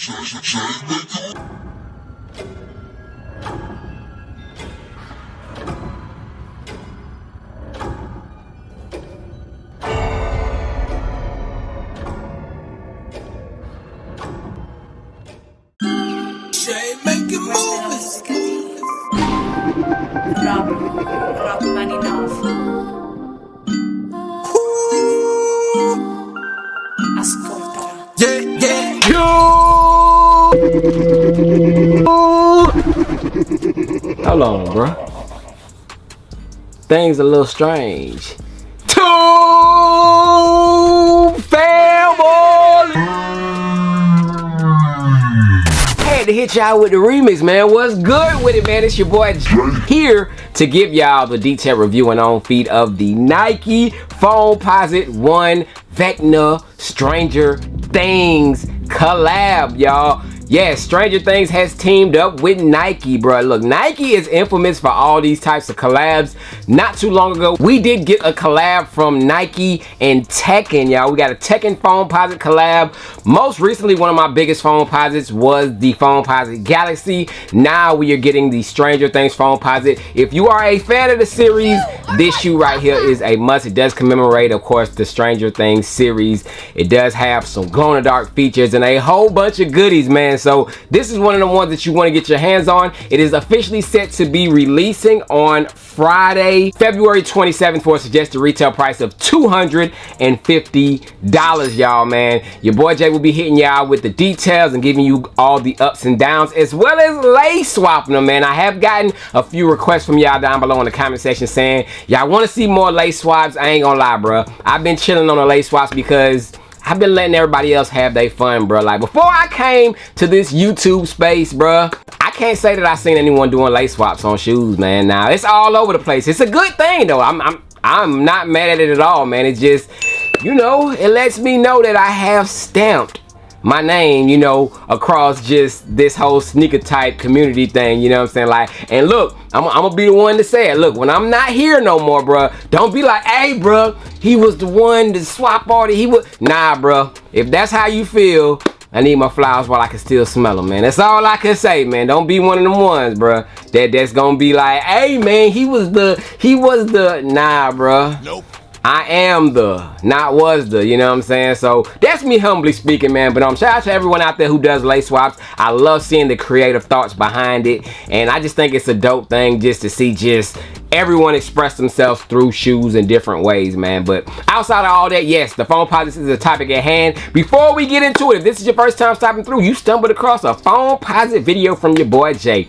Rock money enough. Ascoltala. Hold on, bro. Things a little strange. Had to hit y'all with the remix, man. What's good with it, man? It's your boy here to give y'all the detailed review and on feed of the Nike Foamposite 1 Vecna Stranger Things collab, y'all. Yes, Stranger Things has teamed up with Nike, bro. Look, Nike is infamous for all these types of collabs. Not too long ago, we did get a collab from Nike and Tekken, y'all. We got a Tekken Foamposite collab. Most recently, one of my biggest Foamposites was the Foamposite Galaxy. Now we are getting the Stranger Things Foamposite. If you are a fan of the series, this shoe right here is a must. It does commemorate, of course, the Stranger Things series. It does have some glow-in-the-dark features and a whole bunch of goodies, man. So this is one of the ones that you want to get your hands on. It is officially set to be releasing on Friday, February 27th for a suggested retail price of $250, y'all, man. Your boy Jay will be hitting y'all with the details and giving you all the ups and downs, as well as lace swapping them, man. I have gotten a few requests from y'all down below in the comment section saying y'all want to see more lace swaps. I ain't gonna lie, bro. I've been chilling on the lace swaps because I've been letting everybody else have their fun, bro. Like, before I came to this YouTube space, bro, I can't say that I seen anyone doing lace swaps on shoes, man. Now, it's all over the place. It's a good thing, though. I'm not mad at it at all, man. It's just, you know, it lets me know that I have stamped my name, you know, across just this whole sneaker type community thing, you know what I'm saying? Like, and look, I'm gonna be the one to say it. Look, when I'm not here no more, bruh, don't be like, hey, bruh, he was the one to swap all the, nah, bruh. If that's how you feel, I need my flowers while I can still smell them, man. That's all I can say, man. Don't be one of them ones, bruh, that's gonna be like, hey, man, he was the, nah, bruh. Nope. I am the, not was the, you know what I'm saying? So that's me humbly speaking, man. But shout out to everyone out there who does lace swaps. I love seeing the creative thoughts behind it, and I just think it's a dope thing just to see just everyone express themselves through shoes in different ways, man. But outside of all that, yes, the Foamposite is a topic at hand. Before we get into it, if this is your first time stopping through, you stumbled across a Foamposite video from your boy Jay.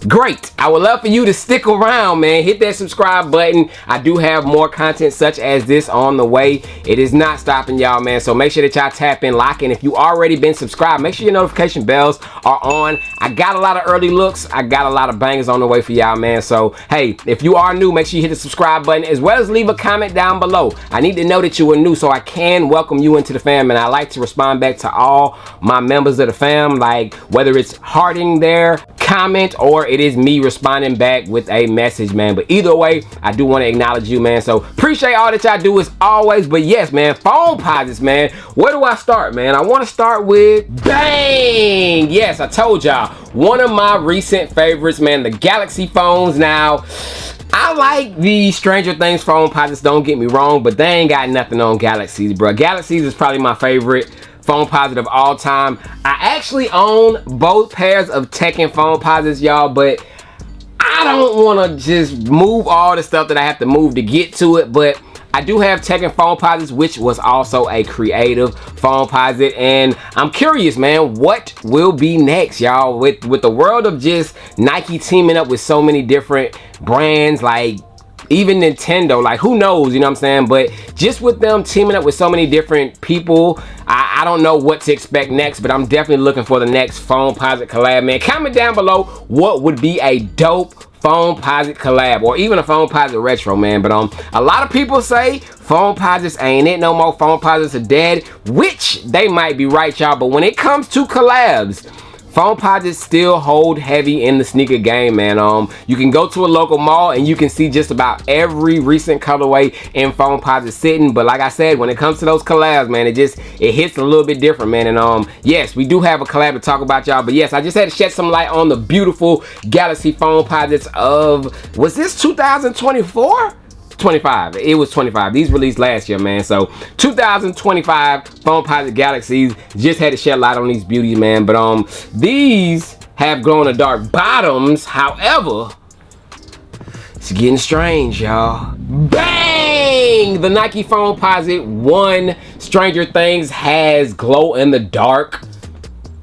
Great. I would love for you to stick around, man. Hit that subscribe button. I do have more content such as this on the way. It is not stopping, y'all, man. So make sure that y'all tap in, lock in. If you already been subscribed, make sure your notification bells are on. I got a lot of early looks. I got a lot of bangers on the way for y'all, man. So, hey, if you are new, make sure you hit the subscribe button as well as leave a comment down below. I need to know that you are new so I can welcome you into the fam, and I like to respond back to all my members of the fam, like whether it's hearting their comment or it is me responding back with a message, man. But either way, I do want to acknowledge you, man. So appreciate all that y'all do as always. But yes, man, Foamposites, man. Where do I start, man? I want to start with bang. Yes, I told y'all, one of my recent favorites, man, the Galaxy phones. Now, I like the Stranger Things Foamposites, don't get me wrong, but they ain't got nothing on Galaxies, bro. Galaxies is probably my favorite Foamposite of all time. I actually own both pairs of Tekken Foamposites, y'all, but I don't want to just move all the stuff that I have to move to get to it. But I do have Tekken Foamposites, which was also a creative Foamposite, and I'm curious, man, what will be next, y'all? With the world of just Nike teaming up with so many different brands, like even Nintendo, like who knows, you know what I'm saying? But just with them teaming up with so many different people, I don't know what to expect next, but I'm definitely looking for the next Foamposite collab, man. Comment down below what would be a dope Foamposite collab, or even a Foamposite retro, man. But a lot of people say Foamposites ain't it no more. Foamposites are dead, which they might be right, y'all. But when it comes to collabs, Foamposites still hold heavy in the sneaker game, man. You can go to a local mall and you can see just about every recent colorway in Foamposite sitting. But like I said, when it comes to those collabs, man, it hits a little bit different, man. And yes, we do have a collab to talk about, y'all. But yes, I just had to shed some light on the beautiful Galaxy Foamposites of, was this 2024? 25. It was 25. These released last year, man. So 2025 Foamposite Galaxies. Just had to shed light on these beauties, man. But these have glow in the dark bottoms. However, it's getting strange, y'all. Bang! The Nike Foamposite 1 Stranger Things has glow in the dark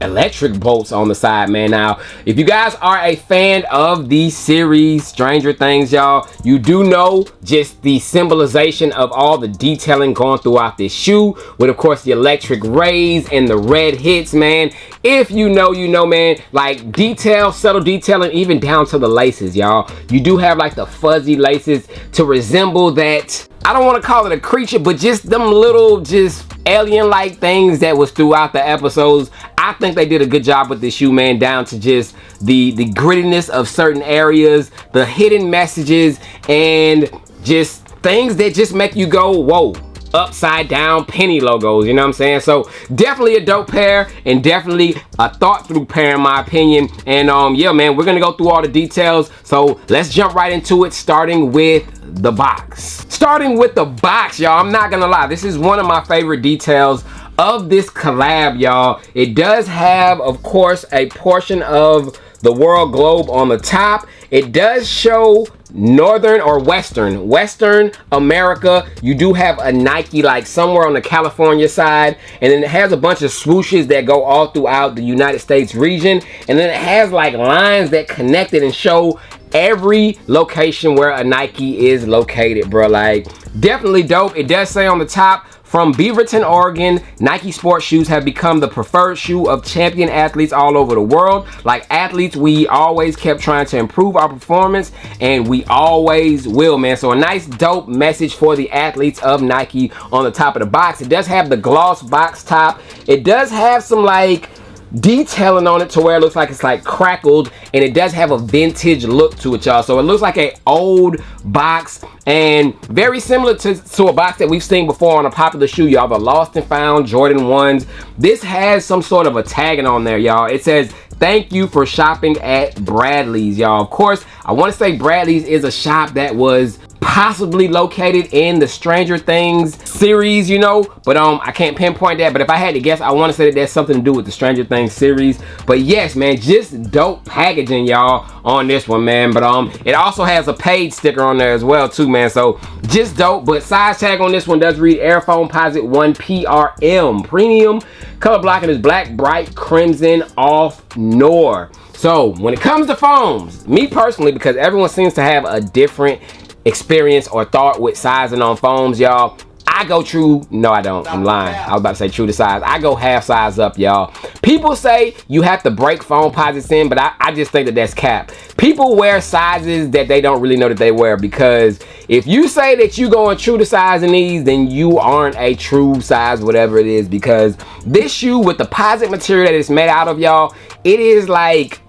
electric bolts on the side, man. Now, if you guys are a fan of the series Stranger Things, y'all, you do know just the symbolization of all the detailing going throughout this shoe, with of course the electric rays and the red hits, man. If you know, you know, man. Like detail, subtle detailing, even down to the laces, y'all. You do have like the fuzzy laces to resemble that, I don't want to call it a creature, but just them little just alien-like things that was throughout the episodes. I think they did a good job with this shoe, man, down to just the grittiness of certain areas, the hidden messages, and just things that just make you go, whoa. Upside down penny logos, you know what I'm saying? So definitely a dope pair, and definitely a thought through pair in my opinion. And yeah, man, we're gonna go through all the details, so let's jump right into it, starting with the box. Starting with the box, y'all, I'm not gonna lie, this is one of my favorite details of this collab, y'all. It does have, of course, a portion of the world globe on the top. It does show northern or western America. You do have a Nike like somewhere on the California side, and then it has a bunch of swooshes that go all throughout the United States region, and then it has like lines that connect it and show every location where a Nike is located, bro. Like, definitely dope. It does say on the top, from Beaverton, Oregon, Nike sports shoes have become the preferred shoe of champion athletes all over the world. Like athletes, we always kept trying to improve our performance, and we always will, man. So a nice dope message for the athletes of Nike on the top of the box. It does have the gloss box top. It does have some like detailing on it to where it looks like it's like crackled, and it does have a vintage look to it, y'all. So it looks like an old box, and very similar to a box that we've seen before on a popular shoe, y'all, the Lost and Found Jordan 1s. This has some sort of a tagging on there, y'all. It says, "Thank you for shopping at Bradley's," y'all. Of course, I want to say Bradley's is a shop that was possibly located in the Stranger Things series, you know, but I can't pinpoint that. But if I had to guess, I want to say that there's something to do with the Stranger Things series. But yes, man, just dope packaging, y'all, on this one, man. But it also has a paid sticker on there as well too, man. So just dope. But size tag on this one does read Air Foamposite 1 PRM premium. Color blocking is black, bright crimson, off noir. So when it comes to foams, me personally, because everyone seems to have a different experience or thought with sizing on foams, y'all, I go true. No, I don't. I'm lying. I was about to say true to size. I go half size up, y'all. People say you have to break Foamposites in, but I just think that that's cap. People wear sizes that they don't really know that they wear, because if you say that you going true to size in these, then you aren't a true size, whatever it is, because this shoe with the posit material that it's made out of, y'all, it is like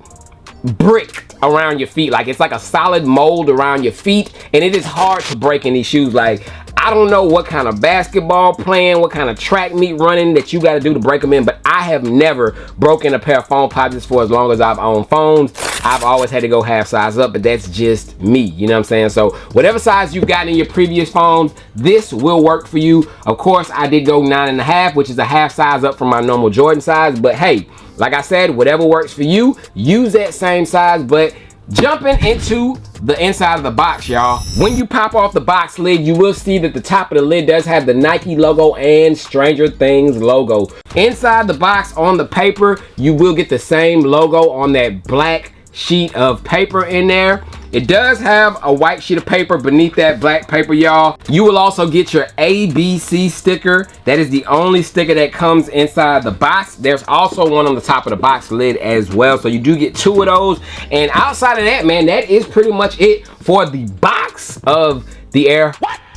brick around your feet. Like, it's like a solid mold around your feet, and it is hard to break in these shoes. Like, I don't know what kind of basketball playing, what kind of track meet running that you got to do to break them in, but I have never broken a pair of Foamposites for as long as I've owned foams. I've always had to go half size up, but that's just me, you know what I'm saying? So whatever size you've gotten in your previous foams, this will work for you. Of course, I did go 9.5, which is a half size up from my normal Jordan size, but hey, like I said, whatever works for you, use that same size. But jumping into the inside of the box, y'all, when you pop off the box lid, you will see that the top of the lid does have the Nike logo and Stranger Things logo. Inside the box on the paper, you will get the same logo on that black sheet of paper in there. It does have a white sheet of paper beneath that black paper, y'all. You will also get your ABC sticker. That is the only sticker that comes inside the box. There's also one on the top of the box lid as well, so you do get 2 of those. And outside of that, man, that is pretty much it for the box of the Air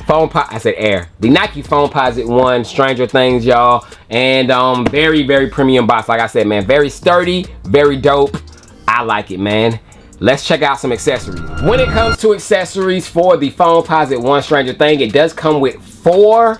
I said Air. The Nike Foamposite 1 Stranger Things, y'all. And very, very premium box. Like I said, man, very sturdy, very dope. I like it, man. Let's check out some accessories. When it comes to accessories for the Foamposite 1 Stranger Thing, it does come with 4,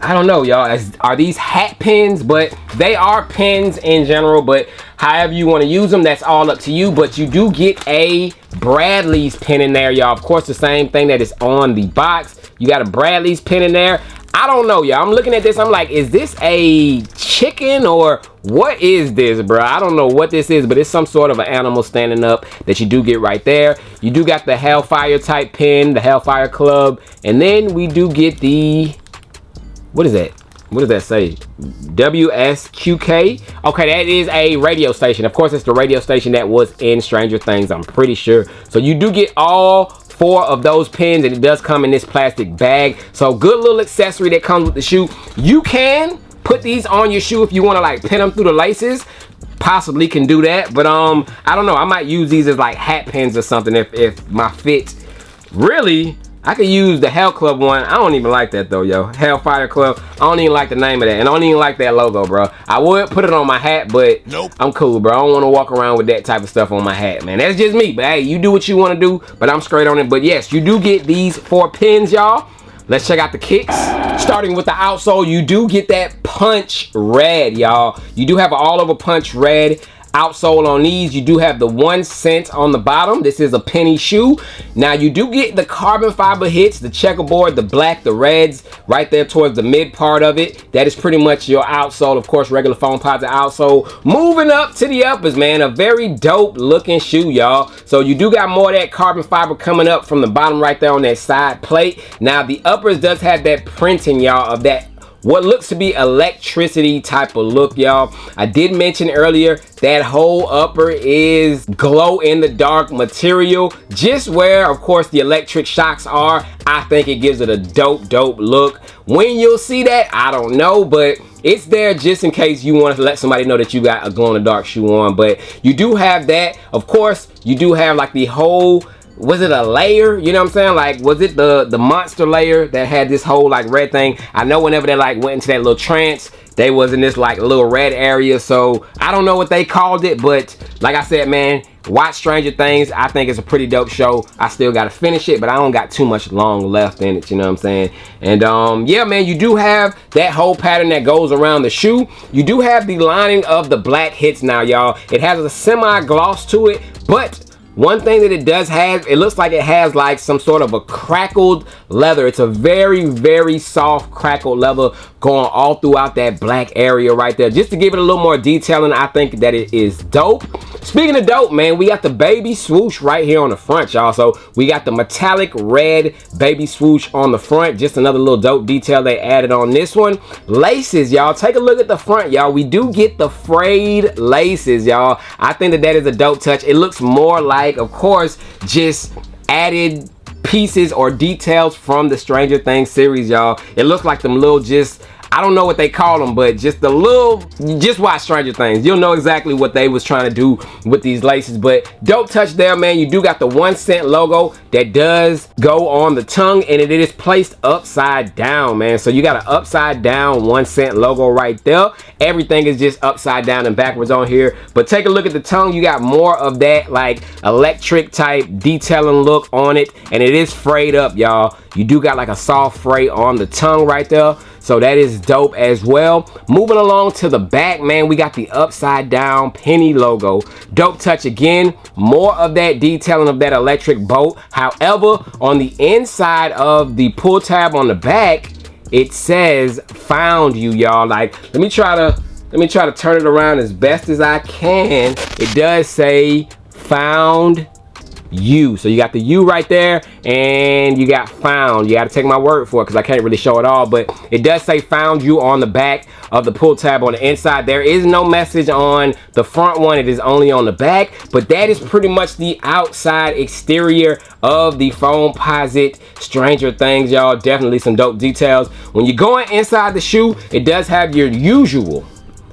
I don't know, y'all, are these hat pins? But they are pins in general, but however you want to use them, that's all up to you. But you do get a Bradley's pin in there, y'all. Of course, the same thing that is on the box. You got a Bradley's pin in there. I don't know, y'all. I'm looking at this, I'm like, is this a chicken or what is this, bro? I don't know what this is, but it's some sort of an animal standing up that you do get right there. You do got the Hellfire type pin, the Hellfire Club, and then we do get the, what is that? What does that say? WSQK. Okay, that is a radio station. Of course, it's the radio station that was in Stranger Things, I'm pretty sure. So you do get all 4 of those pins, and it does come in this plastic bag. So good little accessory that comes with the shoe. You can put these on your shoe if you want to like pin them through the laces. Possibly can do that, but I don't know. I might use these as like hat pins or something if my fit really. I could use the Hell Club one. I don't even like that though, yo. Hellfire Club. I don't even like the name of that. And I don't even like that logo, bro. I would put it on my hat, but nope. I'm cool, bro. I don't want to walk around with that type of stuff on my hat, man. That's just me. But hey, you do what you want to do, but I'm straight on it. But yes, you do get these 4 pins, y'all. Let's check out the kicks. Starting with the outsole, you do get that punch red, y'all. You do have an all over punch red outsole on these. You do have the 1 cent on the bottom. This is a penny shoe. Now you do get the carbon fiber hits, the checkerboard, the black, the reds right there towards the mid part of it. That is pretty much your outsole. Of course, regular Foamposite outsole. Moving up to the uppers, man, a very dope looking shoe, y'all. So you do got more of that carbon fiber coming up from the bottom right there on that side plate. Now the uppers does have that printing, y'all, of that what looks to be electricity type of look, y'all. I did mention earlier that whole upper is glow in the dark material, just where of course the electric shocks are. I think it gives it a dope look. When you'll see that, I don't know, but it's there just in case you want to let somebody know that you got a glow in the dark shoe on. But you do have that. Of course, you do have like the whole, was it a layer? You know what I'm saying? Like, was it the monster layer that had this whole like red thing? I know whenever they like went into that little trance, they was in this like little red area. So I don't know what they called it, but like I said, man, watch Stranger Things. I think it's a pretty dope show. I still got to finish it, but I don't got too much long left in it, you know what I'm saying? And yeah, man, you do have that whole pattern that goes around the shoe. You do have the lining of the black hits now, y'all. It has a semi gloss to it, but one thing that it does have, it looks like it has like some sort of a crackled leather. It's a very soft crackled leather going all throughout that black area right there. Just to give it a little more detailing, I think that it is dope. Speaking of dope, man, we got the baby swoosh right here on the front, y'all. So we got the metallic red baby swoosh on the front. Just another little dope detail they added on this one. Laces, y'all. Take a look at the front, y'all. We do get the frayed laces, y'all. I think that that is a dope touch. It looks more like, of course, just added pieces or details from the Stranger Things series, y'all. It looks like them little, just, I don't know what they call them, but just the little, just watch Stranger Things. You'll know exactly what they was trying to do with these laces. But dope touch there, man. You do got the 1 cent logo that does go on the tongue, and it is placed upside down, man. So you got an upside down 1 cent logo right there. Everything is just upside down and backwards on here. But take a look at the tongue. You got more of that like electric type detailing look on it, and it is frayed up, y'all. You do got like a soft fray on the tongue right there. So that is dope as well. Moving along to the back, man, we got the upside down penny logo. Dope touch again. More of that detailing of that electric bolt. However, on the inside of the pull tab on the back, it says found you, y'all. Like, let me try to turn it around as best as I can. It does say found you. So you got the U right there, and you got found. You got to take my word for it because I can't really show it all, but it does say found you on the back of the pull tab on the inside. There is no message on the front one. It is only on the back, but that is pretty much the outside exterior of the Foamposite Stranger Things, y'all. Definitely some dope details. When you're going inside the shoe, it does have your usual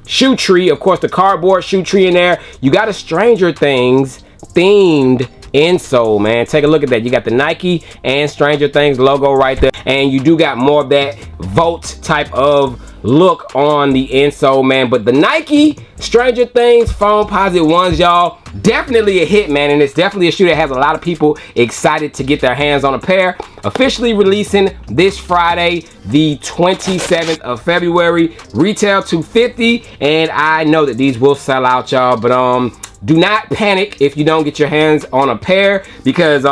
shoe tree, of course, the cardboard shoe tree in there. You got a Stranger Things themed insole, man. Take a look at that. You got the Nike and Stranger Things logo right there, and you do got more of that Volt type of look on the insole, man. But the Nike Stranger Things Foamposite ones, y'all, definitely a hit, man, and it's definitely a shoe that has a lot of people excited to get their hands on a pair. Officially releasing this Friday, the 27th of February. Retail $250, and I know that these will sell out, y'all, but do not panic if you don't get your hands on a pair, because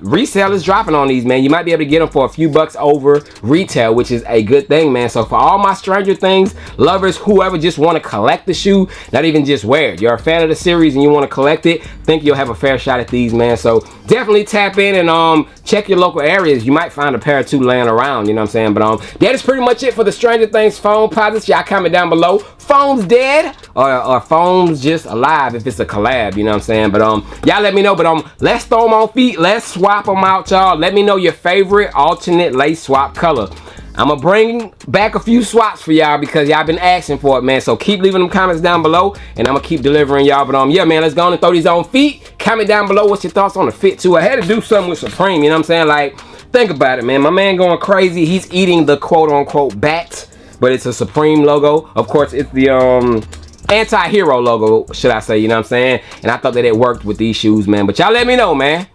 resale is dropping on these, man. You might be able to get them for a few bucks over retail, which is a good thing, man. So for all my Stranger Things lovers, whoever just want to collect the shoe, not even just wear it, you're a fan of the series and you want to collect it, think you'll have a fair shot at these, man. So definitely tap in and check your local areas. You might find a pair or two laying around, you know what I'm saying? But that is pretty much it for the Stranger Things Foamposites. Y'all comment down below, foam's dead or foam's just alive if it's a collab, you know what I'm saying? But y'all let me know. But let's throw them on feet, let's swap them out, y'all. Let me know your favorite alternate lace swap color. I'm gonna bring back a few swaps for y'all because y'all been asking for it, man. So keep leaving them comments down below and I'm gonna keep delivering y'all. But yeah, man, let's go on and throw these on feet. Comment down below what's your thoughts on the fit too. I had to do something with Supreme, you know what I'm saying? Like, think about it, man. My man going crazy. He's eating the quote unquote bat, but it's a Supreme logo. Of course, it's the anti-hero logo, should I say, you know what I'm saying? And I thought that it worked with these shoes, man. But y'all let me know, man.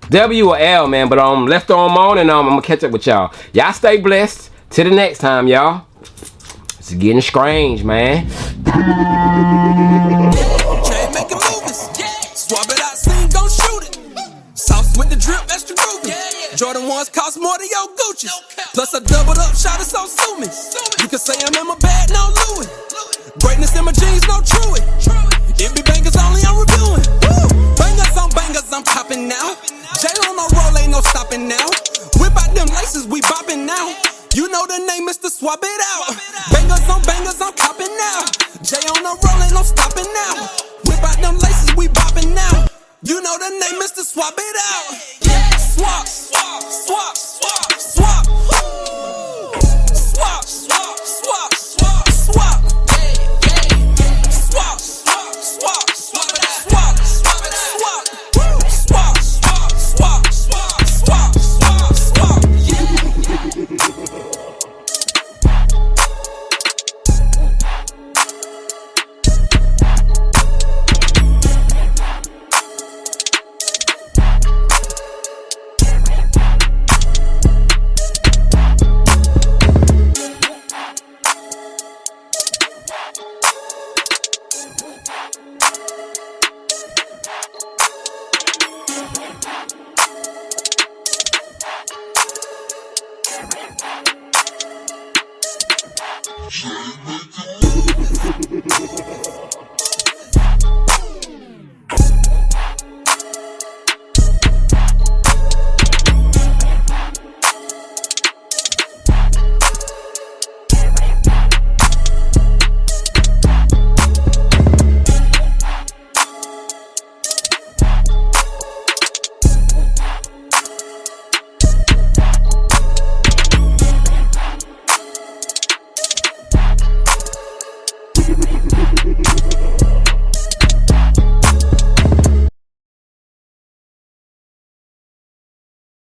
W or L, man. But let's throw them on and I'm gonna catch up with y'all. Y'all stay blessed. Till the next time, y'all. It's getting strange, man. Make it movies. Swap it out, sing, don't shoot it. Sauce with the drip, extra groovy. Jordan ones cost more than your Gucci. Plus I doubled up, shot it, so sue me. You can say I'm in my bag, no Louis. Greatness in my jeans, no Truey. It be bangers only, I'm reviewing. Bangers, I'm popping now. Jay on no roll, ain't no stopping now. Whip out them laces, we bopping now. You know the name, Mr. Swap It Out. Bangers, I'm copping now. Jay on the roll, ain't no stopping now. Whip out them laces, we bopping now. You know the name, Mr. Swap It Out. Swap, swap, swap, swap, swap. Swap, swap, swap, swap, swap. Swap, swap, swap, swap it out. Swap, swap it out. Swap, swap, swap, swap, swap, swap, swap.